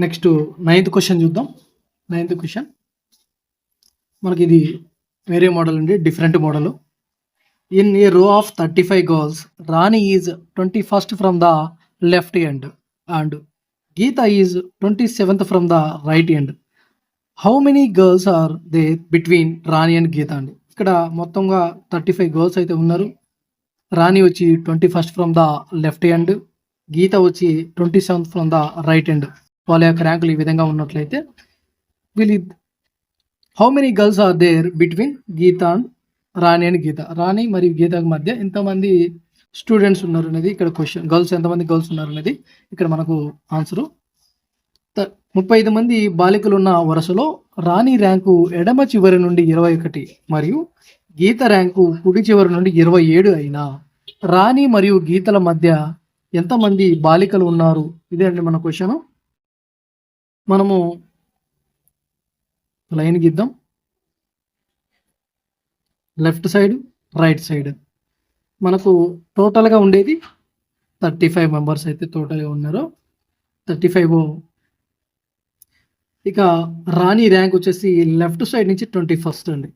Next 9th question చూద్దాం. 9th question మనకి ఇది వేరే మోడల్ అండి, different model. In a row of 35 girls, Rani is 21st from the left end and Geetha is 27th from the right end. How many girls are they between Rani and Geetha అండి. ఇక్కడ మొత్తంగా 35 girls అయితే ఉన్నారు. రాణి వచ్చి 21st from the left end, Geetha వచ్చి 27th from the right end. వాళ్ళ యొక్క ర్యాంకులు ఈ విధంగా ఉన్నట్లయితే వీళ్ళు how many girls are there between Geeta and Rani and Geeta, Rani మరియు గీతకు మధ్య ఎంతమంది స్టూడెంట్స్ ఉన్నారు అనేది ఇక్కడ క్వశ్చన్. గర్ల్స్ ఎంతమంది గర్ల్స్ ఉన్నారు అనేది ఇక్కడ మనకు ఆన్సరు. 35 మంది బాలికలు ఉన్న వరుసలో రాణి ర్యాంకు ఎడమ చివరి నుండి 21 మరియు గీత ర్యాంకు కుడి చివరి నుండి 27 అయినా రాణి మరియు గీతల మధ్య ఎంతమంది బాలికలు ఉన్నారు, ఇదే అండి మన క్వశ్చన్. మనము లైన్ గీద్దాం. లెఫ్ట్ సైడ్ రైట్ సైడ్ మనకు టోటల్గా ఉండేది 35 మెంబర్స్ అయితే టోటల్గా ఉన్నారు. 35. ఇక రాణి ర్యాంక్ వచ్చేసి లెఫ్ట్ సైడ్ నుంచి 21st అండి.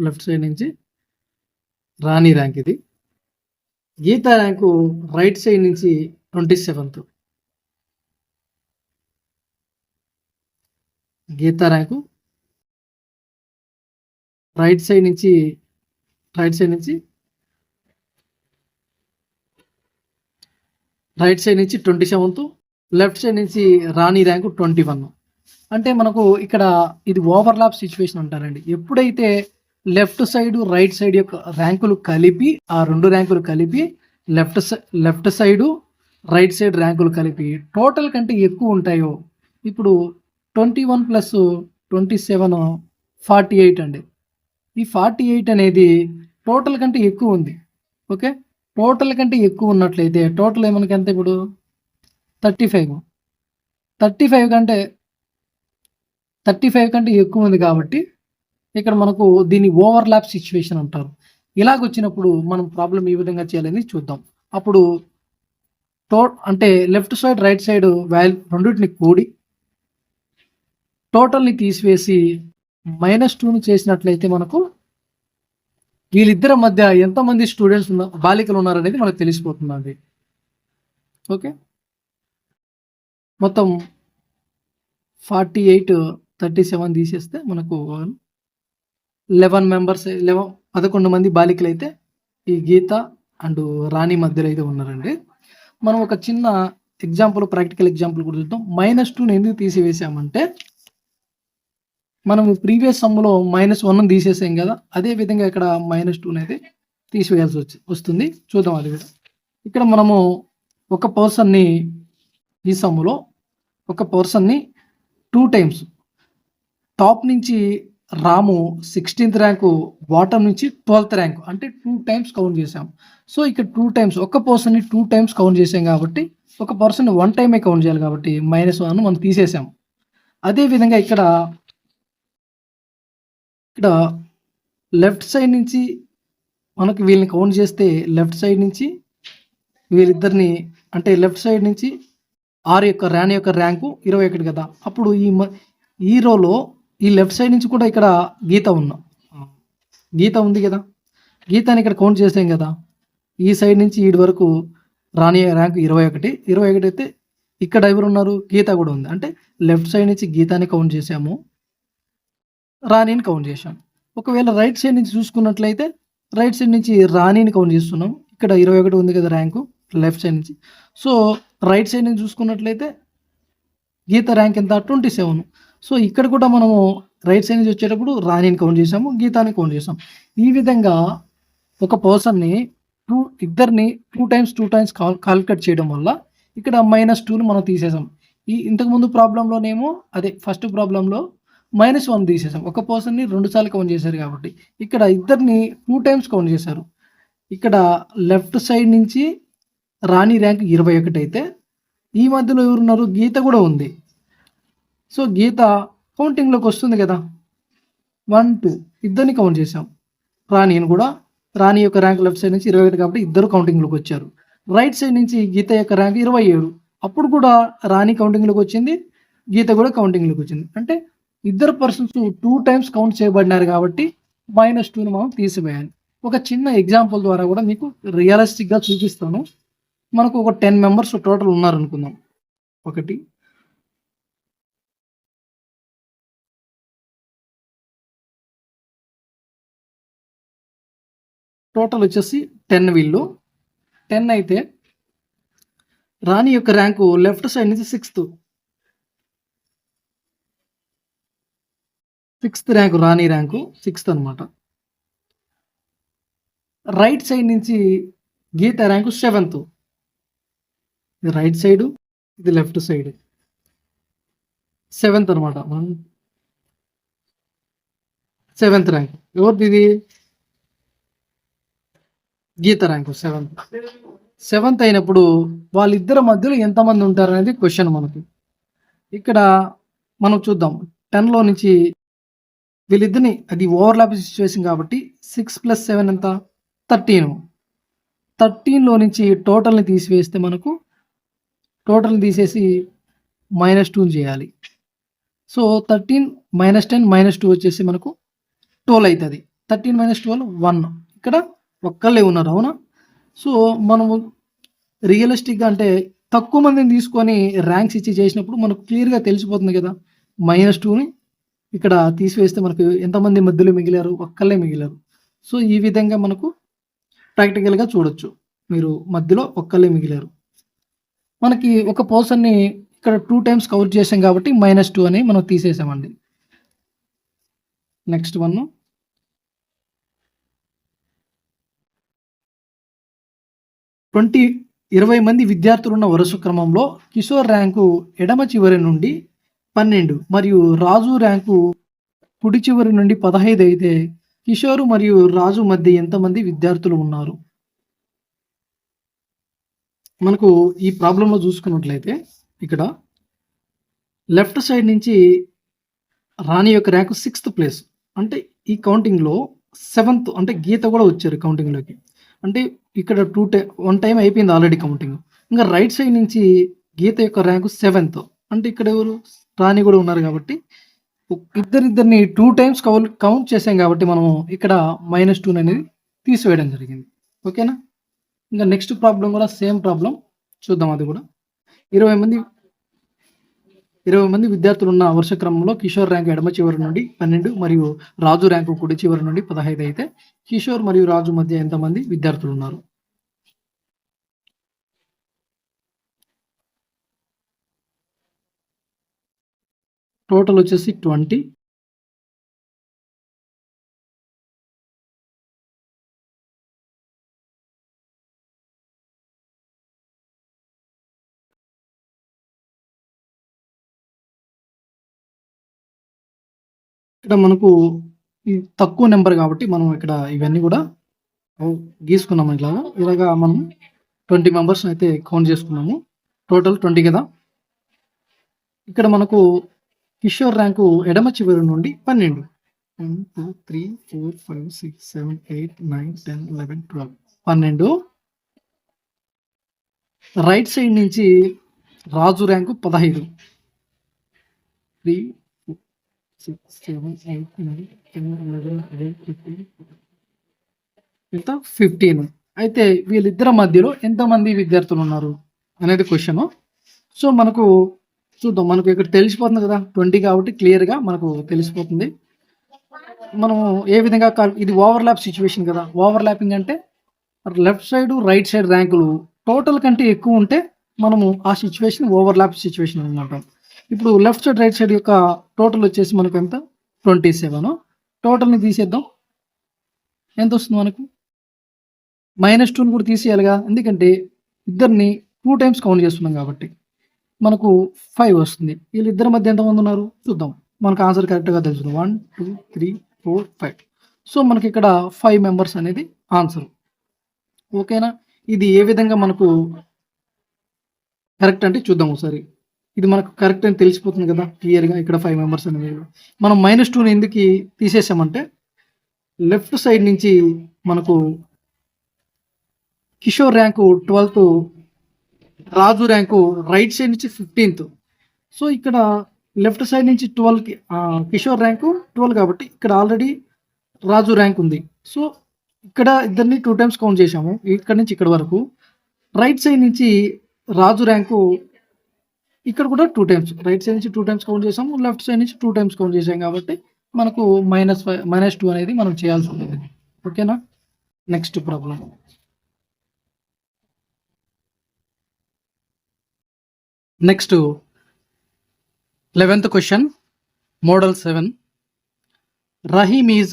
లెఫ్ట్ సైడ్ నుంచి రాణి ర్యాంక్ ఇది. గీత ర్యాంకు రైట్ సైడ్ నుంచి 27th. గీత ర్యాంకు రైట్ సైడ్ నుంచి 27th, లెఫ్ట్ సైడ్ నుంచి రాణి ర్యాంకు 21. అంటే మనకు ఇక్కడ ఇది ఓవర్లాప్ సిచ్యువేషన్ అంటారండి. ఎప్పుడైతే లెఫ్ట్ సైడ్ రైట్ సైడ్ యొక్క ర్యాంకులు కలిపి, ఆ రెండు ర్యాంకులు కలిపి లెఫ్ట్ సైడు రైట్ సైడ్ ర్యాంకులు కలిపి టోటల్ కంటే ఎక్కువ ఉంటాయో, ఇప్పుడు 21 + 27 48 అండి. ఈ 48 అనేది టోటల్ కంటే ఎక్కువ ఉంది. ఓకే, టోటల్ కంటే ఎక్కువ ఉన్నట్లయితే టోటల్ మనకి ఎంత ఇప్పుడు 35 కంటే ఎక్కువ ఉంది కాబట్టి ఇక్కడ మనకు దీన్ని ఓవర్లాప్ సిచ్యువేషన్ అంటారు. ఇలాగొచ్చినప్పుడు మనం ప్రాబ్లం ఏ విధంగా చేయాలని చూద్దాం. అప్పుడు అంటే లెఫ్ట్ సైడ్ రైట్ సైడ్ రెండింటిని కూడి టోటల్ని తీసివేసి -2ను చేసినట్లయితే మనకు వీళ్ళిద్దరి మధ్య ఎంతమంది స్టూడెంట్స్ బాలికలు ఉన్నారనేది మనకు తెలిసిపోతుందండి. ఓకే, మొత్తం 48 37 తీసేస్తే మనకు 11 మంది బాలికలు అయితే ఈ గీత అండ్ రాణి మధ్యలో అయితే ఉన్నారండి. మనం ఒక చిన్న ప్రాక్టికల్ ఎగ్జాంపుల్ కూడా చూద్దాం. -2ని ఎందుకు తీసివేసామంటే మనము ప్రీవియస్ సమ్ములో -1 తీసేసాం కదా, అదే విధంగా ఇక్కడ -2 అయితే తీసివేయాల్సి వస్తుంది. చూద్దాం అది కూడా. ఇక్కడ మనము ఒక పర్సన్ని ఈ సమ్ములో 2 టైమ్స్ టాప్ నుంచి రాము 16th ర్యాంకు, బాటమ్ నుంచి 12th ర్యాంకు, అంటే 2 టైమ్స్ కౌంట్ చేసాం. సో ఇక్కడ 2 టైమ్స్ ఒక పర్సన్ని 2 టైమ్స్ కౌంట్ చేసాం కాబట్టి ఒక పర్సన్ 1 టైమే కౌంట్ చేయాలి కాబట్టి -1 మనం తీసేసాం. అదేవిధంగా ఇక్కడ లెఫ్ట్ సైడ్ నుంచి మనకి వీళ్ళని కౌంట్ చేస్తే లెఫ్ట్ సైడ్ నుంచి వీళ్ళిద్దరిని, అంటే లెఫ్ట్ సైడ్ నుంచి రాణి యొక్క ర్యాంకు 21 కదా. అప్పుడు ఈ రోలో ఈ లెఫ్ట్ సైడ్ నుంచి కూడా ఇక్కడ గీత ఉంది కదా, గీతాని ఇక్కడ కౌంట్ చేసాం కదా. ఈ సైడ్ నుంచి ఈడి వరకు రాణి ర్యాంకు 21 అయితే ఇక్కడ ఎవరు ఉన్నారు, గీత కూడా ఉంది. అంటే లెఫ్ట్ సైడ్ నుంచి గీతాని కౌంట్ చేసాము, రాణిని కౌంట్ చేసాం. ఒకవేళ రైట్ సైడ్ నుంచి చూసుకున్నట్లయితే రైట్ సైడ్ నుంచి రాణిని కౌంట్ చేస్తున్నాం. ఇక్కడ 21 ఉంది కదా ర్యాంకు లెఫ్ట్ సైడ్ నుంచి. సో రైట్ సైడ్ నుంచి చూసుకున్నట్లయితే గీత ర్యాంక్ ఎంత 27. సో ఇక్కడ కూడా మనము రైట్ సైడ్ నుంచి వచ్చేటప్పుడు రాణిని కౌంట్ చేసాము, గీతాని కౌంట్ చేసాం. ఈ విధంగా ఒక పర్సన్ని ఇద్దరిని 2 టైమ్స్ కాల్కులేట్ చేయడం వల్ల ఇక్కడ -2ను మనం తీసేసాం. ఇంతకుముందు ప్రాబ్లంలోనేమో అదే ఫస్ట్ ప్రాబ్లంలో -1 తీసేసాం. ఒక పర్సన్ని 2 సార్లు కౌంట్ చేశారు కాబట్టి ఇక్కడ ఇద్దరిని 2 టైమ్స్ కౌంట్ చేశారు. ఇక్కడ లెఫ్ట్ సైడ్ నుంచి రాణి ర్యాంక్ 21 అయితే ఈ మధ్యలో ఎవరున్నారు, గీత కూడా ఉంది. సో గీత కౌంటింగ్లోకి వస్తుంది కదా. 1 2 ఇద్దరిని కౌంట్ చేసాం, రాణిని కూడా రాణి యొక్క ర్యాంక్ లెఫ్ట్ సైడ్ నుంచి 21 కాబట్టి ఇద్దరు కౌంటింగ్లోకి వచ్చారు. రైట్ సైడ్ నుంచి గీత యొక్క ర్యాంక్ 27. అప్పుడు కూడా రాణి కౌంటింగ్లోకి వచ్చింది, గీత కూడా కౌంటింగ్లోకి వచ్చింది. అంటే ఇద్దరు పర్సన్స్ 2 టైమ్స్ కౌంట్ చేయబడినారు కాబట్టి -2ని మనం తీసివేయాలి. ఒక చిన్న ఎగ్జాంపుల్ ద్వారా కూడా మీకు రియలిస్టిక్గా చూపిస్తాను. మనకు ఒక 10 మెంబర్స్ టోటల్ ఉన్నారనుకుందాం. ఒకటి టోటల్ వచ్చేసి 10 వీళ్ళు. 10 అయితే రాణి యొక్క ర్యాంకు లెఫ్ట్ సైడ్ నుంచి 6th ర్యాంకు, రాణి ర్యాంకు 6th అనమాట. రైట్ సైడ్ నుంచి గీత ర్యాంకు 7th. ఇది రైట్ సైడ్, ఇది లెఫ్ట్ సైడ్. 7th అనమాట. 7th ర్యాంక్ ఎవరిది? ఇది గీత ర్యాంకు 7th అయినప్పుడు వాళ్ళిద్దరి మధ్యలో ఎంతమంది ఉంటారు అనేది క్వశ్చన్ మనకి. ఇక్కడ మనం చూద్దాం. 10లో నుంచి వీళ్ళిద్దరిని, అది ఓవర్లాప్ సిచ్యువేషన్ కాబట్టి 6 + 7 ఎంత? 13. 13లో నుంచి టోటల్ని తీసివేస్తే మనకు టోటల్ని తీసేసి -2 చేయాలి. సో 13 - 10 - 2 వచ్చేసి మనకు 12 అవుతుంది. 13 - 12 1. ఇక్కడ ఒక్కళ్ళే ఉన్నారు, అవునా? సో మనము రియలిస్టిక్గా అంటే తక్కువ మందిని తీసుకొని ర్యాంక్స్ ఇచ్చి చేసినప్పుడు మనకు క్లియర్గా తెలిసిపోతుంది కదా. -2ని ఇక్కడ తీసివేస్తే మనకు ఎంతమంది మధ్యలో మిగిలారు? ఒక్కళ్ళే మిగిలారు. సో ఈ విధంగా మనకు ప్రాక్టికల్గా చూడొచ్చు. మీరు మధ్యలో ఒక్కళ్ళే మిగిలారు. మనకి ఒక పర్సన్ని ఇక్కడ 2 టైమ్స్ కౌంట్ చేసాం కాబట్టి -2 అని మనం తీసేసామండి. నెక్స్ట్ వన్, 20 మంది విద్యార్థులున్న వరుస క్రమంలో కిషోర్ ర్యాంకు ఎడమ చివరి నుండి 12 మరియు రాజు ర్యాంకు కుడి చివరి నుండి 15 అయితే కిషోర్ మరియు రాజు మధ్య ఎంతమంది విద్యార్థులు ఉన్నారు? మనకు ఈ ప్రాబ్లంలో చూసుకున్నట్లయితే ఇక్కడ లెఫ్ట్ సైడ్ నుంచి రాణి యొక్క ర్యాంకు 6th ప్లేస్. అంటే ఈ కౌంటింగ్లో 7th అంటే గీత కూడా వచ్చారు కౌంటింగ్లోకి. అంటే ఇక్కడ 1 టైం అయిపోయింది ఆల్రెడీ కౌంటింగ్. ఇంకా రైట్ సైడ్ నుంచి గీత యొక్క ర్యాంకు 7th. అంటే ఇక్కడ ఎవరు? రాణి కూడా ఉన్నారు కాబట్టి ఇద్దరిని 2 టైమ్స్ కౌంట్ చేసాం కాబట్టి మనం ఇక్కడ -2 అనేది తీసివేయడం జరిగింది. ఓకేనా? ఇంకా నెక్స్ట్ ప్రాబ్లం కూడా సేమ్ ప్రాబ్లం చూద్దాం. అది కూడా 20 మంది విద్యార్థులు ఉన్న వరుస క్రమంలో కిషోర్ ర్యాంకు ఎడమ చివరి నుండి 12 మరియు రాజు ర్యాంకు కుడి చివరి నుండి 15 అయితే కిషోర్ మరియు రాజు మధ్య ఎంతమంది విద్యార్థులు ఉన్నారు? టోటల్ వచ్చేసి 20. ఇక్కడ మనకు తక్కువ నెంబర్ కాబట్టి మనం ఇక్కడ ఇవన్నీ కూడా గీసుకున్నాము. ఇలాగా మనం 20 మెంబర్స్ అయితే కౌంట్ చేసుకున్నాము. టోటల్ 20 కదా. ఇక్కడ మనకు కిషోర్ ర్యాంకు ఎడమ చివరి నుండి 12. 1 2 3 4 5 6 7 8 9 10 11 12 12. రైట్ సైడ్ నుంచి రాజు ర్యాంకు 15. 3 6 7 8 9 10 11 12 13 15. అయితే వీళ్ళిద్దరి మధ్యలో ఎంతమంది విద్యార్థులు ఉన్నారు అనేది క్వశ్చన్. సో మనకు చూద్దాం. మనకు ఇక్కడ తెలిసిపోతుంది కదా 20 కాబట్టి క్లియర్గా మనకు తెలిసిపోతుంది. మనం ఏ విధంగా ఇది ఓవర్లాప్ సిచ్యువేషన్ కదా. ఓవర్లాపింగ్ అంటే లెఫ్ట్ సైడ్ రైట్ సైడ్ ర్యాంకులు టోటల్ కంటే ఎక్కువ ఉంటే మనము ఆ సిచ్యువేషన్ ఓవర్లాప్ సిచ్యువేషన్ అనమాట. ఇప్పుడు లెఫ్ట్ సైడ్ రైట్ సైడ్ యొక్క టోటల్ వచ్చేసి మనకు ఎంత? 27. టోటల్ని తీసేద్దాం. ఎంత వస్తుంది మనకు? -2ని కూడా తీసేయాలిగా, ఎందుకంటే ఇద్దరిని 2 టైమ్స్ కౌంట్ చేస్తున్నాం కాబట్టి మనకు 5 వస్తుంది. వీళ్ళిద్దరి మధ్య ఎంతమంది ఉన్నారు చూద్దాం. మనకు ఆన్సర్ కరెక్ట్గా తెలుస్తుంది. 1 2 3 4 5. సో మనకి ఇక్కడ 5 మెంబర్స్ అనేది ఆన్సర్. ఓకేనా? ఇది ఏ విధంగా మనకు కరెక్ట్ అంటే చూద్దాం ఒకసారి. ఇది మనకు కరెక్ట్ అని తెలిసిపోతుంది కదా క్లియర్గా. ఇక్కడ 5 మెంబర్స్ అనేది మనం -2ని ఎందుకు తీసేసామంటే లెఫ్ట్ సైడ్ నుంచి మనకు కిషోర్ ర్యాంకు 12th, రాజు ర్యాంకు రైట్ సైడ్ నుంచి 15th. సో ఇక్కడ లెఫ్ట్ సైడ్ నుంచి 12కి కిషోర్ ర్యాంకు 12 కాబట్టి ఇక్కడ ఆల్రెడీ రాజు ర్యాంక్ ఉంది. సో ఇక్కడ ఇద్దరిని 2 టైమ్స్ కౌంట్ చేశాము, ఇక్కడ నుంచి ఇక్కడ వరకు. రైట్ సైడ్ నుంచి రాజు ర్యాంకు ఇక్కడ కూడా 2 టైమ్స్, రైట్ సైడ్ నుంచి 2 టైమ్స్ కౌంట్ చేసాము, లెఫ్ట్ సైడ్ నుంచి 2 టైమ్స్ కౌంట్ చేసాం కాబట్టి మనకు -2 అనేది మనం చేయాల్సి ఉంటుంది. ఓకేనా. Next problem. Next 11th question, model 7. Rahim is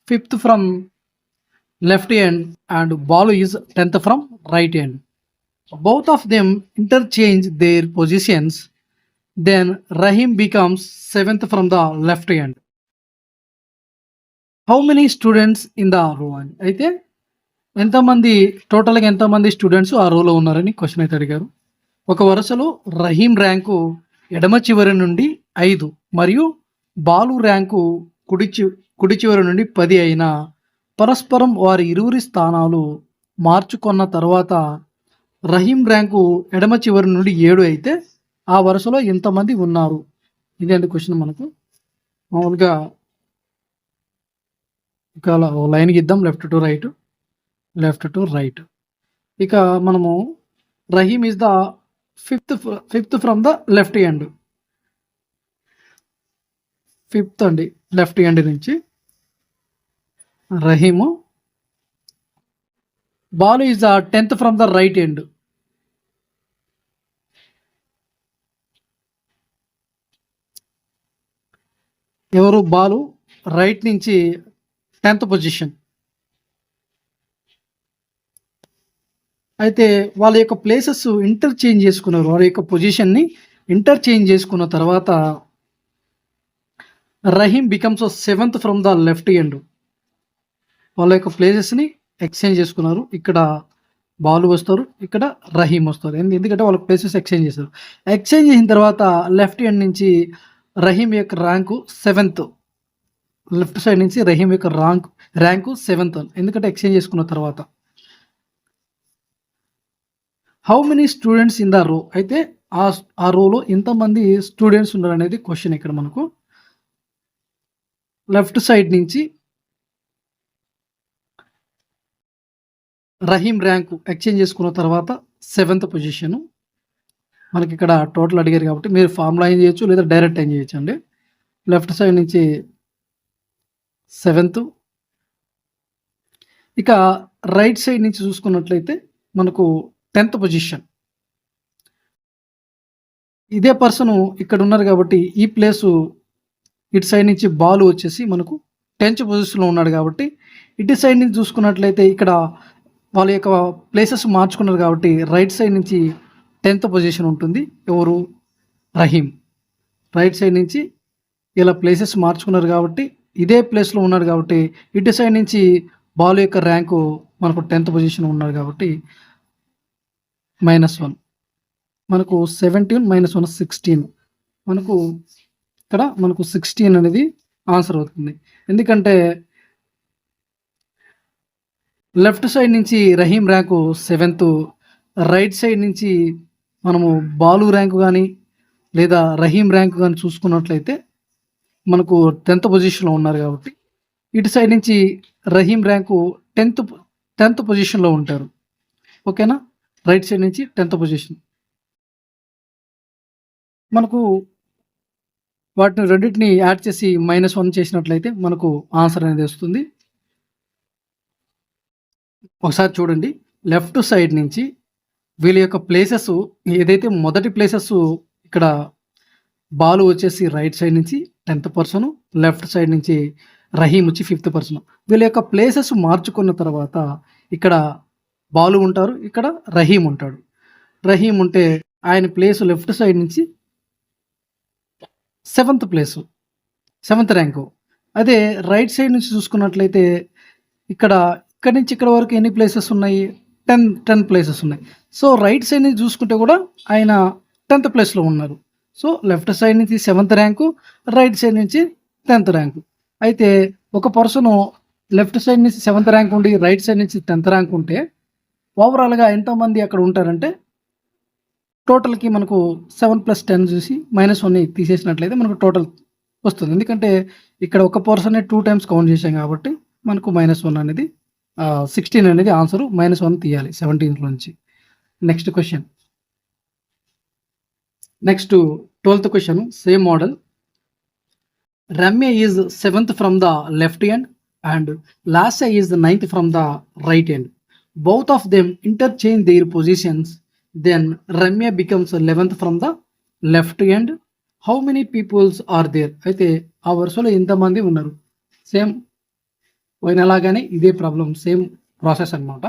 5th from left end and Balu is 10th from right end. Both of them interchange their positions. Then Rahim becomes 7th from the left end. How many students in the row? అయితే ఎంతమంది టోటల్గా ఎంతమంది students ఆ రోలో ఉన్నారని question అయితే అడిగారు. ఒక వరుసలో రహీం ర్యాంకు ఎడమ చివరి నుండి 5 మరియు బాలు ర్యాంకు కుడి చివరి నుండి 10 అయినా పరస్పరం వారి ఇరువురి స్థానాలు మార్చుకున్న తర్వాత రహీం ర్యాంకు ఎడమ చివరి నుండి 7 అయితే ఆ వరుసలో ఎంతమంది ఉన్నారు? ఇదేంటి క్వశ్చన్. మనకు మామూలుగా ఇక లైన్ గీద్దాం, లెఫ్ట్ టు రైట్. ఇక మనము Rahim is the fifth from the left end. 5th అండి, లెఫ్ట్ ఎండ్ నుంచి Rahim. Balu is the 10th from the right end. ఎవరు? బాలు రైట్ నుంచి 10th పొజిషన్. అయితే వాళ్ళ యొక్క ప్లేసెస్ ఇంటర్చేంజ్ చేసుకున్నారు, వారి యొక్క పొజిషన్ని ఇంటర్చేంజ్ చేసుకున్న తర్వాత Rahim becomes 7th from the left end. వాళ్ళ యొక్క ప్లేసెస్ని ఎక్స్చేంజ్ చేసుకున్నారు. ఇక్కడ బాలు వస్తారు, ఇక్కడ రహీం వస్తారు. ఎందుకంటే వాళ్ళ ప్లేసెస్ ఎక్స్చేంజ్ చేస్తారు. ఎక్స్చేంజ్ చేసిన తర్వాత లెఫ్ట్ ఎండ్ నుంచి రహీం యొక్క ర్యాంకు 7th. లెఫ్ట్ సైడ్ నుంచి రహీం యొక్క ర్యాంకు 7th, ఎందుకంటే ఎక్స్చేంజ్ చేసుకున్న తర్వాత. How many students in the రో? అయితే ఆ రోలో ఎంతమంది స్టూడెంట్స్ ఉన్నారు అనేది క్వశ్చన్ ఇక్కడ మనకు. లెఫ్ట్ సైడ్ నుంచి రహీం ర్యాంకు ఎక్స్చేంజ్ చేసుకున్న తర్వాత 7th పొజిషను. మనకి ఇక్కడ టోటల్ అడిగారు కాబట్టి మీరు ఫార్ములా ఏం చేయొచ్చు లేదా డైరెక్ట్ ఏం చేయొచ్చు అండి. లెఫ్ట్ సైడ్ నుంచి 7th. ఇక రైట్ సైడ్ నుంచి చూసుకున్నట్లయితే మనకు 10th పొజిషన్. ఇదే పర్సన్ ఇక్కడ ఉన్నారు కాబట్టి ఈ ప్లేసు ఇటు సైడ్ నుంచి బాలు వచ్చేసి మనకు 10th పొజిషన్లో ఉన్నాడు కాబట్టి ఇటు సైడ్ నుంచి చూసుకున్నట్లయితే ఇక్కడ వాళ్ళ యొక్క ప్లేసెస్ మార్చుకున్నారు కాబట్టి రైట్ సైడ్ నుంచి 10th పొజిషన్ ఉంటుంది. ఎవరు? రహీం. రైట్ సైడ్ నుంచి ఇలా ప్లేసెస్ మార్చుకున్నారు కాబట్టి ఇదే ప్లేస్లో ఉన్నాడు కాబట్టి ఇటు సైడ్ నుంచి బాలు యొక్క ర్యాంకు మనకు 10th పొజిషన్ ఉన్నాడు కాబట్టి -1. మనకు 17 - 1 16. మనకు ఇక్కడ 16 అనేది ఆన్సర్ అవుతుంది. ఎందుకంటే లెఫ్ట్ సైడ్ నుంచి Rahim rank 7th, right side నుంచి మనము బాలు ర్యాంకు కానీ లేదా రహీం ర్యాంకు కానీ చూసుకున్నట్లయితే మనకు 10th పొజిషన్లో ఉన్నారు కాబట్టి ఇటు సైడ్ నుంచి రహీం ర్యాంకు 10th పొజిషన్లో ఉంటారు. ఓకేనా. రైట్ సైడ్ నుంచి 10th పొజిషన్. మనకు వాటిని రెండింటిని యాడ్ చేసి -1 చేసినట్లయితే మనకు ఆన్సర్ అనేది వస్తుంది. ఒకసారి చూడండి, లెఫ్ట్ సైడ్ నుంచి వీళ్ళ యొక్క ప్లేసెస్ ఏదైతే మొదటి ప్లేసెస్ ఇక్కడ బాలు వచ్చేసి రైట్ సైడ్ నుంచి 10th పర్సన్, లెఫ్ట్ సైడ్ నుంచి రహీం వచ్చి 5th పర్సన్. వీళ్ళ యొక్క ప్లేసెస్ మార్చుకున్న తర్వాత ఇక్కడ బాలు ఉంటారు, ఇక్కడ రహీం ఉంటాడు. రహీం ఉంటే ఆయన ప్లేస్ లెఫ్ట్ సైడ్ నుంచి 7th ప్లేసు, 7th ర్యాంకు. అదే రైట్ సైడ్ నుంచి చూసుకున్నట్లయితే ఇక్కడ నుంచి ఇక్కడ వరకు ఎన్ని ప్లేసెస్ ఉన్నాయి? 10 ప్లేసెస్ ఉన్నాయి. సో రైట్ సైడ్ నుంచి చూసుకుంటే కూడా ఆయన 10th ప్లేస్లో ఉన్నారు. సో లెఫ్ట్ సైడ్ నుంచి 7th ర్యాంకు, రైట్ సైడ్ నుంచి 10th ర్యాంకు. అయితే ఒక పర్సను లెఫ్ట్ సైడ్ నుంచి 7th ర్యాంక్ ఉండి రైట్ సైడ్ నుంచి 10th ర్యాంక్ ఉంటే ఓవరాల్గా ఎంతమంది అక్కడ ఉంటారంటే టోటల్కి మనకు 7+10 చూసి -1 తీసేసినట్లయితే మనకు టోటల్ వస్తుంది. ఎందుకంటే ఇక్కడ ఒక పర్సన్ 2 టైమ్స్ కౌంట్ చేసాం కాబట్టి మనకు -1 అనేది 16 అనేది ఆన్సర్. -1 తీయాలి 17 నుంచి. Next question. Next 12th question same model. Ramya is 7th from the left hand and Lasya is the 9th from the right hand. Both of them interchange their positions. Then Ramya becomes 11th from the left hand. How many peoples are there? అయితే ఆ వరుసలో ఎంతమంది ఉన్నారు? Same పోయినలాగానే ఇదే problem, same process అన్నమాట.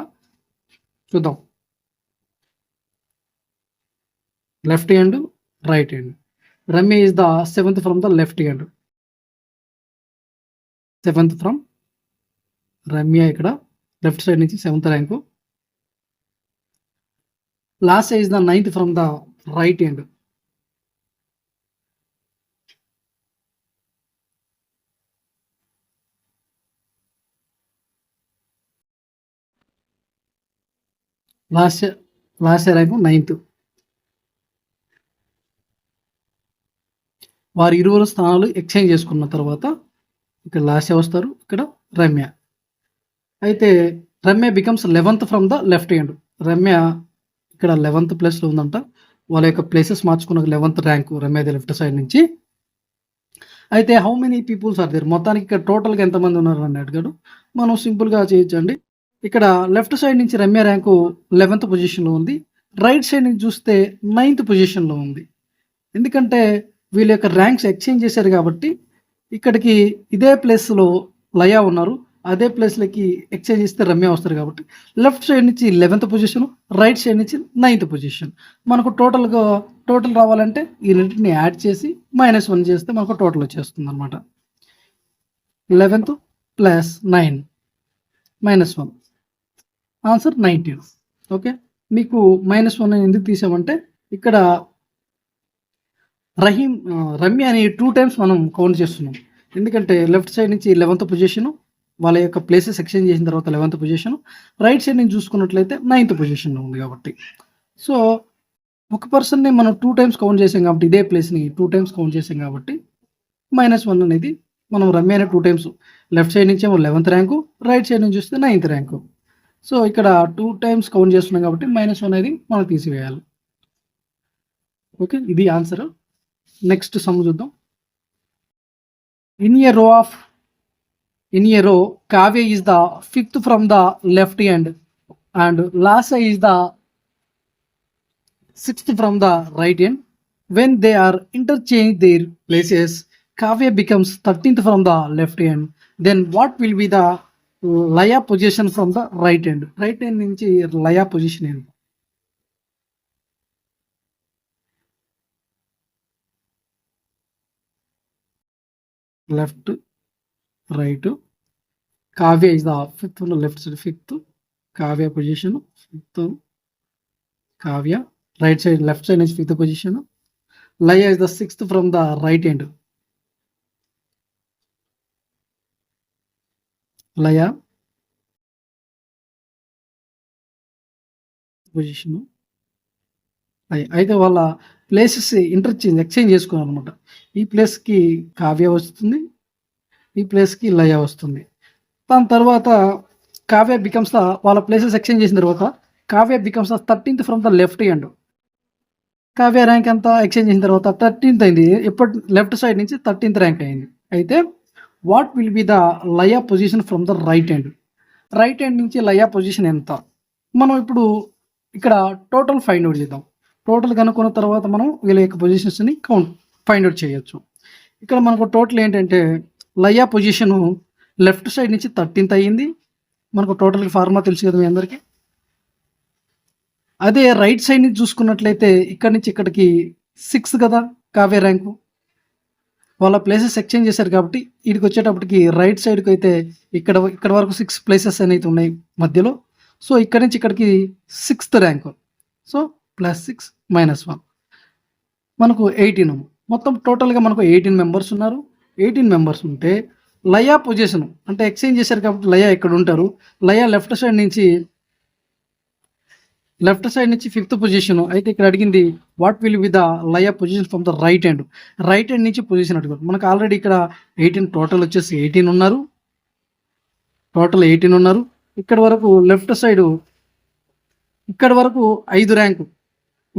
చూద్దాం. Left hand, right hand. Ramya is the 7th from the left hand. 7th from Ramya, ఇక్కడ left side నుంచి 7th rank. Lasya is the 9th from the right hand. Lasya rank 9th. వారి ఇరువురు స్థానాలు exchange చేసుకున్న తర్వాత ఇక్కడ లాస్య వస్తారు, ఇక్కడ రమ్య. అయితే Ramya becomes 11th from the left hand. Ramya ఇక్కడ 11th ప్లేస్లో ఉందంట. వాళ్ళ యొక్క ప్లేసెస్ మార్చుకున్న 11th ర్యాంకు రమ్యది లెఫ్ట్ సైడ్ నుంచి. అయితే how many peoples are there, మొత్తానికి ఇక్కడ టోటల్గా ఎంతమంది ఉన్నారు అని అడిగాడు. మనం సింపుల్గా చేయొచ్చండి. ఇక్కడ లెఫ్ట్ సైడ్ నుంచి రమ్య ర్యాంకు 11th పొజిషన్లో ఉంది. రైట్ సైడ్ నుంచి చూస్తే 9th పొజిషన్లో ఉంది. ఎందుకంటే వీళ్ళ యొక్క ర్యాంక్స్ ఎక్స్చేంజ్ చేశారు కాబట్టి ఇక్కడికి ఇదే ప్లేస్లో లయ ఉన్నారు, అదే ప్లేస్లోకి ఎక్స్చేంజ్ చేస్తే రమ్య వస్తారు కాబట్టి లెఫ్ట్ సైడ్ నుంచి 11th పొజిషన్, రైట్ సైడ్ నుంచి 9th పొజిషన్. మనకు టోటల్ రావాలంటే ఈ రెండింటిని యాడ్ చేసి -1 చేస్తే మనకు టోటల్ వచ్చేస్తుంది అనమాట. 11th + 9 -1 answer 19. ఓకే, మీకు -1 ఎందుకు తీసామంటే ఇక్కడ రమ్య అని 2 టైమ్స్ మనం కౌంట్ చేస్తున్నాం. ఎందుకంటే లెఫ్ట్ సైడ్ నుంచి 11th పొజిషను, వాళ్ళ యొక్క ప్లేసెస్ ఎక్స్చేంజ్ చేసిన తర్వాత 11th పొజిషను, రైట్ సైడ్ నుంచి చూసుకున్నట్లయితే 9th పొజిషన్లో ఉంది కాబట్టి. సో ఒక పర్సన్ని మనం 2 టైమ్స్ కౌంట్ చేసాం కాబట్టి, ఇదే ప్లేస్ని 2 టైమ్స్ కౌంట్ చేసాం కాబట్టి -1 అనేది మనం రమ్యని 2 టైమ్స్, లెఫ్ట్ సైడ్ నుంచి ఏమో 11th ర్యాంకు, రైట్ సైడ్ నుంచి చూస్తే 9th ర్యాంకు. సో ఇక్కడ 2 టైమ్స్ కౌంట్ చేస్తున్నాం కాబట్టి -1 అనేది మనం తీసివేయాలి. ఓకే, ఇది ఆన్సర్. నెక్స్ట్ సమ్ చూద్దాం. In a row, Kavya is the 5th from the left hand and Lasya is the 6th from the right hand. When they are interchanged their places, Kavya becomes 13th from the left hand. Then what will be the Laya position from the right hand? Right hand నుంచి Laya position ఏంటి? Left, right. Kavya is the 5th from the left side, 5th Kavya position, 5th Kavya. Right side left side నుంచి 5th position. Laya is the 6th from the right hand. Laya position. అయితే వాళ్ళ places exchange చేసుకున్నారు అనమాట. ఈ ప్లేస్కి కావ్య వస్తుంది, ఈ ప్లేస్కి లయ వస్తుంది. దాని తర్వాత కావ్య బికమ్స్ ద, వాళ్ళ ప్లేసెస్ ఎక్స్చేంజ్ చేసిన తర్వాత Kavya becomes the 13th from the left hand. Kavya rank అంతా ఎక్స్చేంజ్ చేసిన తర్వాత 13th అయింది. ఎప్పటి లెఫ్ట్ సైడ్ నుంచి 13th ర్యాంక్ అయింది. అయితే what will be the Laya position from the right hand? Right hand నుంచి లయ పొజిషన్ ఎంత? మనం ఇప్పుడు ఇక్కడ టోటల్ ఫైండ్ అవుట్ చేద్దాం. టోటల్ కనుక్కున్న తర్వాత మనం వీళ్ళ యొక్క పొజిషన్స్ని ఫైండ్ అవుట్ చేయొచ్చు. ఇక్కడ మనకు టోటల్ ఏంటంటే లయ పొజిషను లెఫ్ట్ సైడ్ నుంచి 13th అయ్యింది. మనకు టోటల్కి ఫార్ములా తెలుసు కదా మీ అందరికీ. అదే రైట్ సైడ్ నుంచి చూసుకున్నట్లయితే ఇక్కడ నుంచి ఇక్కడికి 6 కదా కావ్య ర్యాంకు. వాళ్ళ ప్లేసెస్ ఎక్స్చేంజ్ చేశారు కాబట్టి వీడికి వచ్చేటప్పటికి రైట్ సైడ్కి అయితే ఇక్కడ వరకు 6 ప్లేసెస్ అనేవి ఉన్నాయి మధ్యలో. సో ఇక్కడ నుంచి ఇక్కడికి 6th ర్యాంకు. సో +6 -1 మనకు 18. మొత్తం టోటల్గా మనకు 18 మెంబర్స్ ఉన్నారు. 18 మెంబర్స్ ఉంటే లయా పొజిషన్ అంటే ఎక్స్చేంజ్ చేశారు కాబట్టి లయా ఇక్కడ ఉంటారు. లయా లెఫ్ట్ సైడ్ నుంచి ఫిఫ్త్ పొజిషన్. అయితే ఇక్కడ అడిగింది what will be the Laya position from the right hand. Right hand నుంచి పొజిషన్ అడుగుతారు. మనకు ఆల్రెడీ ఇక్కడ 18 టోటల్ వచ్చేసి 18 ఉన్నారు. ఇక్కడ వరకు లెఫ్ట్ సైడ్ ఇక్కడ వరకు 5 ర్యాంకు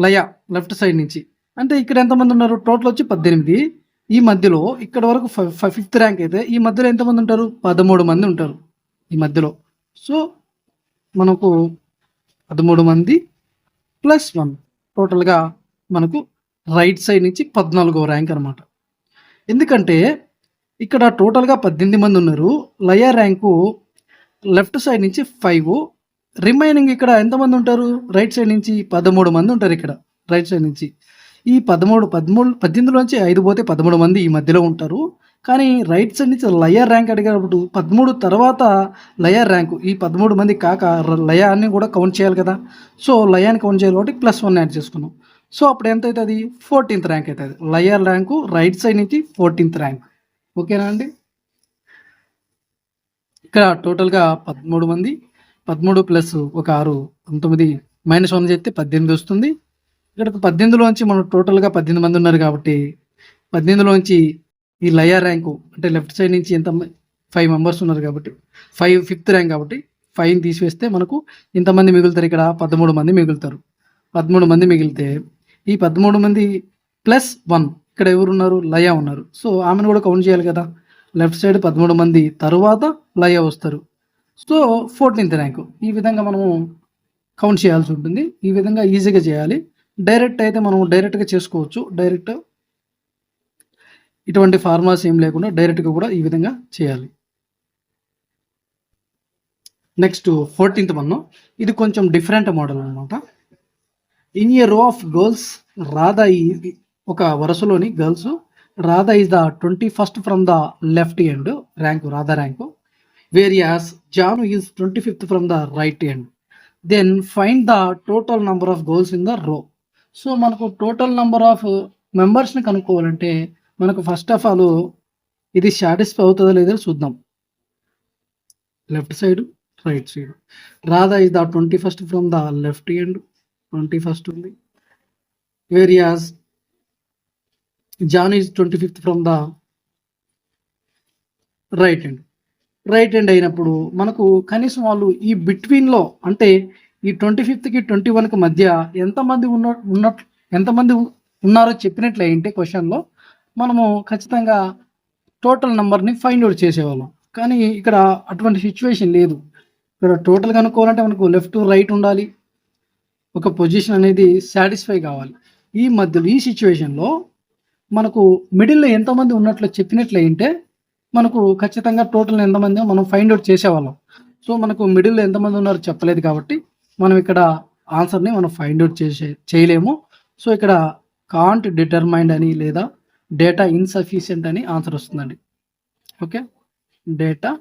లయా లెఫ్ట్ సైడ్ నుంచి. అంటే ఇక్కడ ఎంతమంది ఉన్నారు? టోటల్ వచ్చి 18. ఈ మధ్యలో ఇక్కడ వరకు 5th ర్యాంక్ అయితే ఈ మధ్యలో ఎంతమంది ఉంటారు? 13 మంది ఉంటారు ఈ మధ్యలో. సో మనకు 13 మంది ప్లస్ 1 టోటల్గా మనకు రైట్ సైడ్ నుంచి 14వ ర్యాంక్ అనమాట. ఎందుకంటే ఇక్కడ టోటల్గా 18 మంది ఉన్నారు. లయా ర్యాంకు లెఫ్ట్ సైడ్ నుంచి 5, రిమైనింగ్ ఇక్కడ ఎంతమంది ఉంటారు? రైట్ సైడ్ నుంచి 13 మంది ఉంటారు ఇక్కడ రైట్ సైడ్ నుంచి. ఈ 18లోంచి 5 పోతే 13 మంది ఈ మధ్యలో ఉంటారు. కానీ రైట్ సైడ్ నుంచి లయా ర్యాంక్ అడిగినప్పుడు 13 తర్వాత లయా ర్యాంకు ఈ 13 మంది కాక లయాన్ని కూడా కౌంట్ చేయాలి కదా. సో లయాన్ని కౌంట్ చేయాలి కాబట్టి +1 యాడ్ చేసుకున్నాం. సో అప్పుడు ఎంత అవుతుంది? 14th ర్యాంక్ అవుతుంది. లయా ర్యాంకు రైట్ సైడ్ నుంచి 14th ర్యాంక్. ఓకేనా అండి? ఇక్కడ టోటల్గా 13 మంది, 13 ప్లస్ ఒక 6 19 -1 చేస్తే 18 వస్తుంది. ఇక్కడ 18లోంచి మనం టోటల్గా 18 మంది ఉన్నారు కాబట్టి 18లోంచి ఈ లయా ర్యాంకు అంటే లెఫ్ట్ సైడ్ నుంచి ఎంత 5 మెంబర్స్ ఉన్నారు కాబట్టి 5th ర్యాంక్ కాబట్టి 5ని తీసివేస్తే మనకు ఇంతమంది మిగులుతారు. ఇక్కడ 13 మంది మిగులుతారు. 13 మంది మిగిలితే ఈ 13 మంది +1 ఇక్కడ ఎవరు ఉన్నారు? లయా ఉన్నారు. సో ఆమెను కూడా కౌంట్ చేయాలి కదా. లెఫ్ట్ సైడ్ 13 మంది తరువాత లయా వస్తారు. So 14th rank. ఈ విధంగా మనము కౌంట్ చేయాల్సి ఉంటుంది. ఈ విధంగా ఈజీగా చేయాలి. డైరెక్ట్ అయితే మనం డైరెక్ట్గా చేసుకోవచ్చు. డైరెక్ట్ ఇటువంటి ఫార్ములాస్ ఏం లేకుండా డైరెక్ట్గా కూడా ఈ విధంగా చేయాలి. Next 14th one. ఇది కొంచెం డిఫరెంట్ మోడల్ అనమాట. In a row of girls Radha ఒక వరుసలోని girls Radha is the 21st from the left hand rank Radha rank. Whereas Jan is 25th from the right hand. Then find the total number of girls in the row. So మనకు total number of మెంబర్స్ని కనుక్కోవాలంటే మనకు first of all ఇది satisfy అవుతుందో లేదో చూద్దాం. Left side right side Radha is the 21st from the left hand 21st ఉంది. Whereas Jan is 25th from the right hand అయినప్పుడు మనకు కనీసం వాళ్ళు ఈ బిట్వీన్లో అంటే ఈ 25th-కి 21కి మధ్య ఎంతమంది ఉన్నారో చెప్పినట్లు అయింటే క్వశ్చన్లో మనము ఖచ్చితంగా టోటల్ నెంబర్ని ఫైండ్ అవుట్ చేసేవాళ్ళం. కానీ ఇక్కడ అటువంటి సిచ్యువేషన్ లేదు. ఇక్కడ టోటల్ కనుక్కోవాలంటే మనకు లెఫ్ట్ రైట్ ఉండాలి. ఒక పొజిషన్ అనేది సాటిస్ఫై కావాలి. ఈ మధ్యలో ఈ సిచ్యువేషన్లో మనకు మిడిల్లో ఎంతమంది ఉన్నట్లు చెప్పినట్లు అయింటే మనకు ఖచ్చితంగా టోటల్ ఎంతమంది మనం ఫైండ్ అవుట్ చేసేవాళ్ళం. సో మనకు మిడిల్లో ఎంతమంది ఉన్నారో చెప్పలేదు కాబట్టి మనం ఇక్కడ ఆన్సర్ని మనం ఫైండ్ అవుట్ చేయలేము. సో ఇక్కడ కాంట్ డిటర్మైన్డ్ అని లేదా డేటా ఇన్సఫిషియంట్ అని ఆన్సర్ వస్తుందండి. Okay, data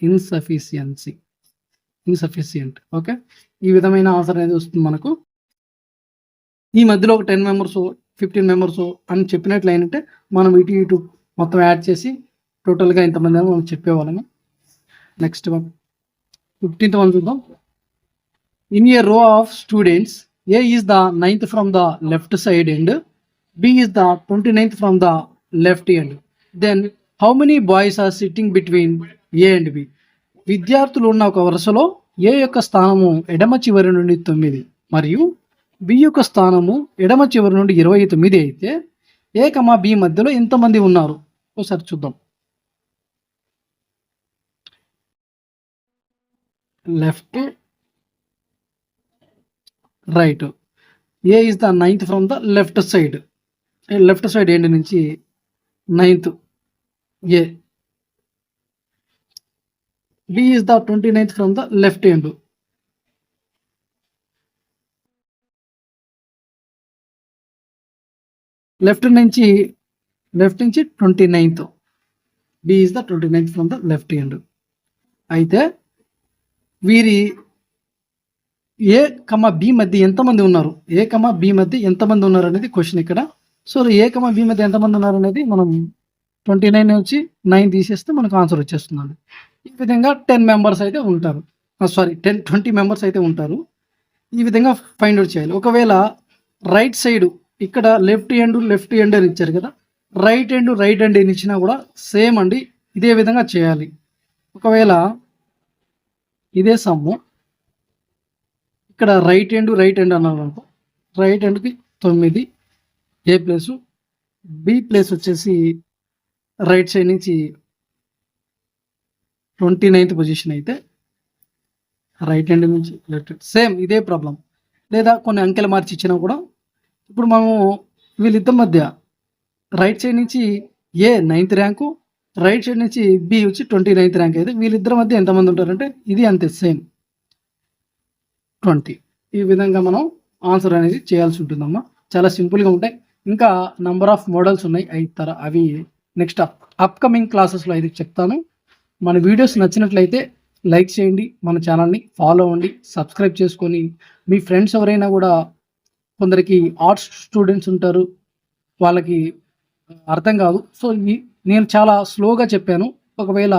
insufficient. ఓకే, ఈ విధమైన ఆన్సర్ అనేది వస్తుంది మనకు. ఈ మధ్యలో ఒక 10 మెంబర్స్ 15 మెంబర్స్ అని చెప్పినట్లు అయినట్టే మనం ఇటు మొత్తం యాడ్ చేసి టోటల్గా ఇంతమంది అని మనం చెప్పేవాళ్ళము. నెక్స్ట్ 15th వన్ చూద్దాం. In a row of students A is the 9th from the left side and B is the 29th from the left hand. Then how many boys are sitting between A and B. విద్యార్థులు ఉన్న ఒక వరుసలో ఏ యొక్క స్థానము ఎడమ చివరి నుండి 9 మరియు బి యొక్క స్థానము ఎడమ చివరి నుండి 29 అయితే ఏ కమా బి మధ్యలో ఎంతమంది ఉన్నారు ఒకసారి చూద్దాం. Left right. A is the 9th from the left side end నుంచి 9th ఏ. B is the 29th from the left end. Left నుంచి 29th. B is the 29th from the left end. అయితే వీరి ఏ కమా బి మధ్య ఎంతమంది ఉన్నారు అనేది question ఇక్కడ. సో ఏ కమా బి మధ్య ఎంతమంది ఉన్నారు అనేది మనం 29 నుంచి 9 తీసేస్తే మనకు ఆన్సర్ వచ్చేస్తుందండి. ఈ విధంగా 10 మెంబర్స్ అయితే ఉంటారు. 20 మెంబర్స్ అయితే ఉంటారు. ఈ విధంగా ఫైండ్ అవుట్ చేయాలి. ఒకవేళ రైట్ సైడ్ ఇక్కడ లెఫ్ట్ ఎండ్ అని ఇచ్చారు కదా, రైట్ ఎండ్ అని ఇచ్చినా కూడా సేమ్ అండి, ఇదే విధంగా చేయాలి. ఒకవేళ ఇదే సమ్ము ఇక్కడ రైట్ ఎండ్ అన్నారు అనుకో, రైట్ ఎండ్కి 9 ఏ ప్లేసు, బి ప్లేస్ వచ్చేసి రైట్ సైడ్ నుంచి 29th పొజిషన్ అయితే రైట్ హ్యాండ్ నుంచి లెఫ్ట్ సేమ్ ఇదే ప్రాబ్లం. లేదా కొన్ని అంకెలు మార్చి ఇచ్చినా కూడా ఇప్పుడు మనము వీళ్ళిద్దరి మధ్య రైట్ సైడ్ నుంచి ఏ 9th ర్యాంకు, రైట్ సైడ్ నుంచి బి వచ్చి 29th ర్యాంక్ అయితే వీళ్ళిద్దరి మధ్య ఎంతమంది ఉంటారంటే ఇది అంతే సేమ్ 20. ఈ విధంగా మనం ఆన్సర్ అనేది చేయాల్సి ఉంటుందమ్మా. చాలా సింపుల్గా ఉంటాయి. ఇంకా నంబర్ ఆఫ్ మోడల్స్ ఉన్నాయి, అవి నెక్స్ట్ అప్కమింగ్ క్లాసెస్లో అయితే చెప్తాను. మన వీడియోస్ నచ్చినట్లయితే లైక్ చేయండి, మన ఛానల్ని ఫాలో అవ్వండి, సబ్స్క్రైబ్ చేసుకొని మీ ఫ్రెండ్స్ ఎవరైనా కూడా, కొందరికి ఆర్ట్స్ స్టూడెంట్స్ ఉంటారు, వాళ్ళకి అర్థం కాదు. సో నేను చాలా స్లోగా చెప్పాను. ఒకవేళ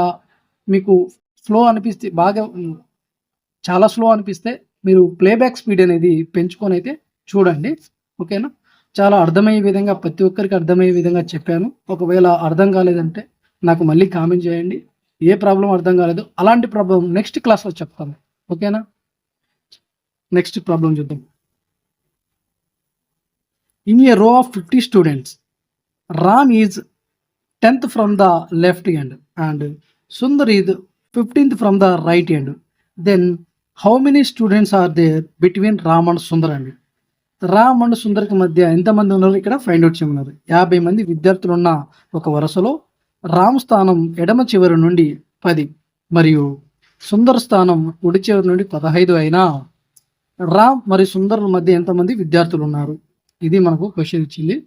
మీకు స్లో అనిపిస్తే చాలా స్లో అనిపిస్తే మీరు ప్లేబ్యాక్ స్పీడ్ అనేది పెంచుకొని అయితే చూడండి, ఓకేనా. చాలా అర్థమయ్యే విధంగా, ప్రతి ఒక్కరికి అర్థమయ్యే విధంగా చెప్పాను. ఒకవేళ అర్థం కాలేదంటే నాకు మళ్ళీ కామెంట్ చేయండి. ఏ ప్రాబ్లం అర్థం కాలేదు అలాంటి ప్రాబ్లం నెక్స్ట్ క్లాస్లో చెప్తాను, ఓకేనా. నెక్స్ట్ ప్రాబ్లం చూద్దాం. In a row of 50 students, Ram is 10th from the left end and Sundar is 15th from the right end. Then how many students are there between Ram and Sundar అండి. Ram and సుందర్కి మధ్య ఎంతమంది ఉన్నారు ఇక్కడ ఫైండ్ అవుట్ చేయమన్నారు. 50 మంది విద్యార్థులు ఉన్న ఒక వరుసలో రామ్ స్థానం ఎడమ చివరి నుండి 10 మరియు సుందర్ స్థానం కుడి చివరి నుండి 15 అయినా రామ్ మరియు సుందర్ మధ్య ఎంతమంది విద్యార్థులు ఉన్నారు, ఇది మనకు క్వశ్చన్ ఇచ్చింది.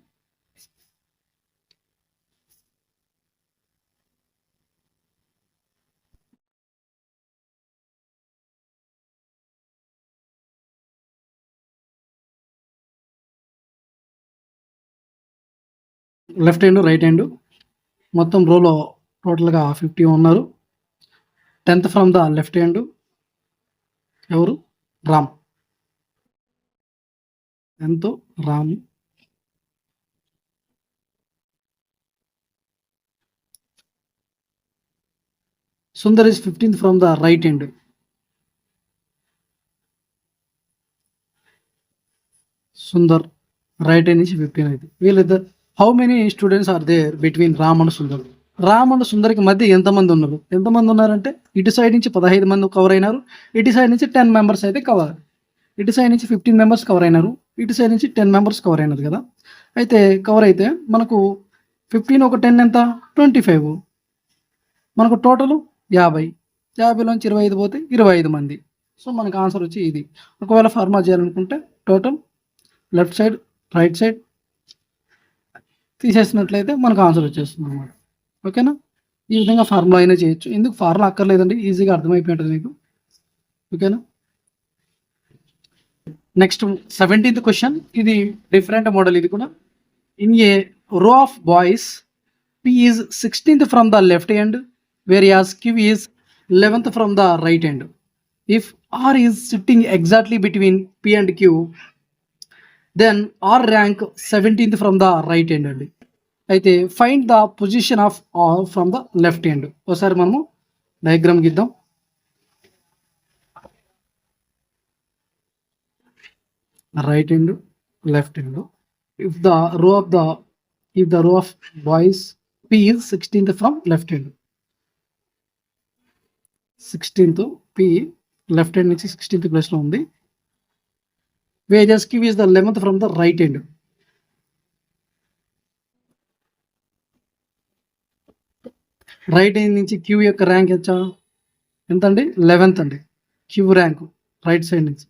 లెఫ్ట్ హ్యాండ్ రైట్ హ్యాండ్ మొత్తం రోలో టోటల్గా 50 ఉన్నారు. 10th from the left hand ఎవరు, Ram. 10th Ram, Sundar is 15th from the right hand. Sundar right hand నుంచి 15 అయితే వీళ్ళిద్దరు. How many students are there between Ram and Sundar. Ram and సుందర్కి మధ్య ఎంతమంది ఉన్నారంటే ఇటు సైడ్ నుంచి 15 మంది కవర్ అయినారు, ఇటు సైడ్ నుంచి 10 మెంబర్స్ అయితే కవర్, ఇటు సైడ్ నుంచి 15 మెంబర్స్ కవర్ అయినారు, ఇటు సైడ్ నుంచి 10 మెంబర్స్ కవర్ అయినారు కదా. అయితే కవర్ అయితే మనకు 15 ఒక 10 ఎంత 25, మనకు టోటల్ 50, 50లోంచి 25 పోతే 25 మంది. సో మనకు ఆన్సర్ వచ్చి ఇది. ఒకవేళ ఫార్ములా చేయాలనుకుంటే total left side right side తీసేసినట్లయితే మనకు ఆన్సర్ వచ్చేస్తుంది అన్నమాట, ఓకేనా. ఈ విధంగా ఫార్ములా అయినా చేయొచ్చు, ఎందుకు ఫార్ములా అక్కర్లేదండి, ఈజీగా అర్థమైపోయి ఉంటుంది మీకు, ఓకేనా. నెక్స్ట్ 17th క్వశ్చన్, ఇది డిఫరెంట్ మోడల్. ఇది కూడా in a row of boys P is 16th from the left hand whereas Q is 11th from the right hand. If R is sitting exactly between P and Q, then R rank 17th from the right hand అండి. అయితే find the position of R from the left hand. ఒకసారి మనము diagram గీద్దాం. Right hand left hand. If the row of boys P is 16th from left hand. 16th P left hand నుంచి 16th ప్లేస్లో ఉంది. Whereas Q is the 11th from the right hand. Right hand నుంచి Q యొక్క rank ఎంత అండి 11th అండి, Q rank right side నుంచి.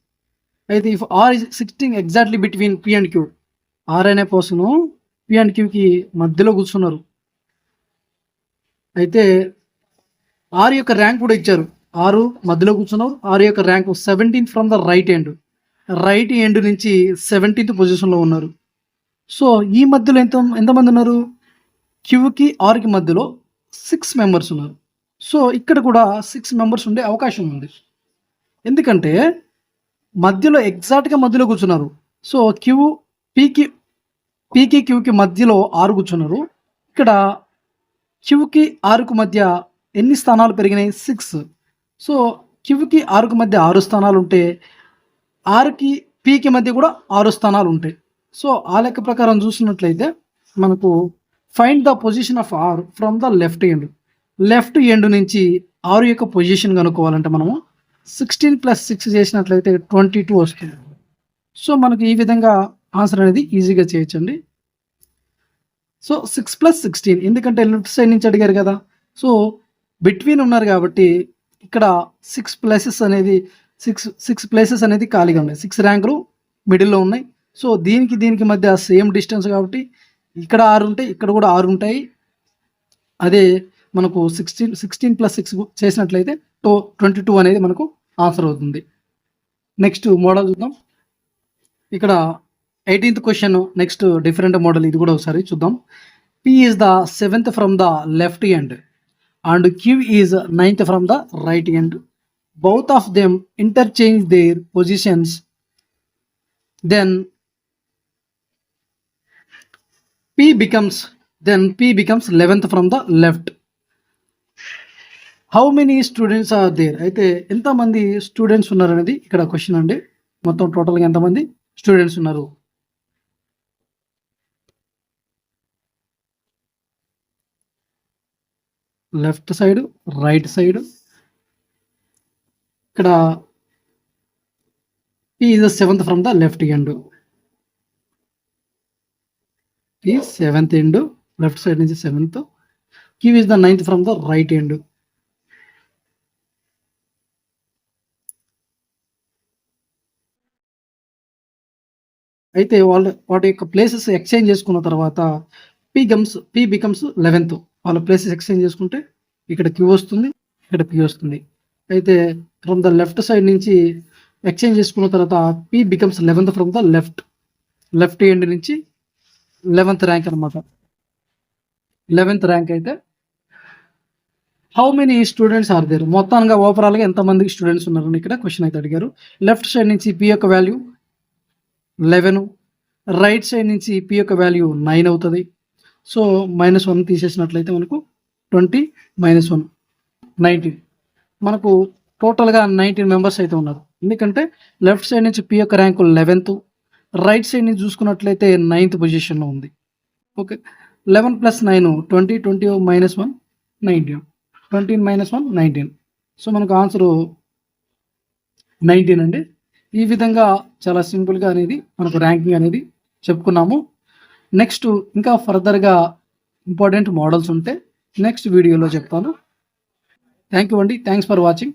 అయితే if R is sitting exactly between P and Q, R అనే పర్సన్ P and Qకి మధ్యలో కూర్చున్నారు. అయితే R యొక్క ర్యాంక్ కూడా ఇచ్చారు, R మధ్యలో కూర్చున్నారు. R యొక్క rank 17th from the right hand నుంచి 17th పొజిషన్లో ఉన్నారు. సో ఈ మధ్యలో ఎంతమంది ఉన్నారు, క్యూకి ఆర్కి మధ్యలో 6 మెంబర్స్ ఉన్నారు. సో ఇక్కడ కూడా 6 మెంబర్స్ ఉండే అవకాశం ఉంది. ఎందుకంటే మధ్యలో ఎగ్జాక్ట్గా మధ్యలో కూర్చున్నారు. సో పీకి క్యూకి మధ్యలో 6 కూర్చున్నారు. ఇక్కడ క్యూకి ఆర్కు మధ్య ఎన్ని స్థానాలు పెరిగినాయి? 6. సో క్యూకి ఆర్కు మధ్య 6 స్థానాలు ఉంటే ఆర్కి పీకి మధ్య కూడా 6 స్థానాలు ఉంటాయి. సో ఆ లెక్క ప్రకారం చూసినట్లయితే మనకు find the position of R from the left end నుంచి ఆరు యొక్క పొజిషన్ కనుక్కోవాలంటే మనము 16 + 6 చేసినట్లయితే 22 వస్తుంది. సో మనకు ఈ విధంగా ఆన్సర్ అనేది ఈజీగా చేయొచ్చండి. సో 6 + 16 ఎందుకంటే లెఫ్ట్ సైడ్ నుంచి అడిగారు కదా. సో బిట్వీన్ ఉన్నారు కాబట్టి ఇక్కడ 6 ప్లేసెస్ అనేది ఖాళీగా ఉన్నాయి. 6 ర్యాంకులు మిడిల్లో ఉన్నాయి. సో దీనికి మధ్య సేమ్ డిస్టెన్స్ కాబట్టి ఇక్కడ 6 ఉంటాయి, ఇక్కడ కూడా 6 ఉంటాయి. అదే మనకు 16 + 6 చేసినట్లయితే 22 అనేది మనకు ఆన్సర్ అవుతుంది. నెక్స్ట్ మోడల్ చూద్దాం. ఇక్కడ 18th question next different model, ఇది కూడా ఒకసారి చూద్దాం. P is the 7th from the left end and Q is 9th from the right end. Both of them interchange their positions. Then P becomes 11th from the left. How many students are there? అయితే ఎంతమంది students ఉన్నారు అనేది ఇక్కడ question అండి. మొత్తం టోటల్గా ఎంతమంది students ఉన్నారు? Left side, right side. ఇక్కడ P is the 7th from the left end. P 7th end, left side నుంచి 7th. Q is the 9th from the right end. అయితే వాటి యొక్క ప్లేసెస్ ఎక్స్చేంజ్ చేసుకున్న తర్వాత P బికమ్స్ 11th. వాళ్ళ places exchange చేసుకుంటే ఇక్కడ Q వస్తుంది, ఇక్కడ P వస్తుంది. అయితే ఫ్రమ్ ద లెఫ్ట్ సైడ్ నుంచి ఎక్స్చేంజ్ చేసుకున్న తర్వాత P becomes 11th from the left end నుంచి 11th ర్యాంక్ అనమాట. 11th ర్యాంక్ అయితే how many students are there? మొత్తంగా ఓవరాల్గా ఎంతమంది స్టూడెంట్స్ ఉన్నారని ఇక్కడ క్వశ్చన్ అయితే అడిగారు. లెఫ్ట్ సైడ్ నుంచి P యొక్క వాల్యూ 11, రైట్ సైడ్ నుంచి P యొక్క వాల్యూ 9 అవుతుంది. సో -1 తీసేసినట్లయితే మనకు 20 - 1 19. మనకు టోటల్గా 19 మెంబర్స్ అయితే ఉన్నారు. ఎందుకంటే లెఫ్ట్ సైడ్ నుంచి P యొక్క ర్యాంకు 11th, రైట్ సైడ్ నుంచి చూసుకున్నట్లయితే 9th పొజిషన్లో ఉంది. ఓకే, 11 + 9 20, 20 - 1 19, 20 - 1 19. సో మనకు ఆన్సరు 19 అండి. ఈ విధంగా చాలా సింపుల్గా అనేది మనకు ర్యాంకింగ్ అనేది చెప్పుకున్నాము. నెక్స్ట్ ఇంకా ఫర్దర్గా ఇంపార్టెంట్ మోడల్స్ ఉంటే నెక్స్ట్ వీడియోలో చెప్తాను. థ్యాంక్ యూ అండి. Thanks for watching.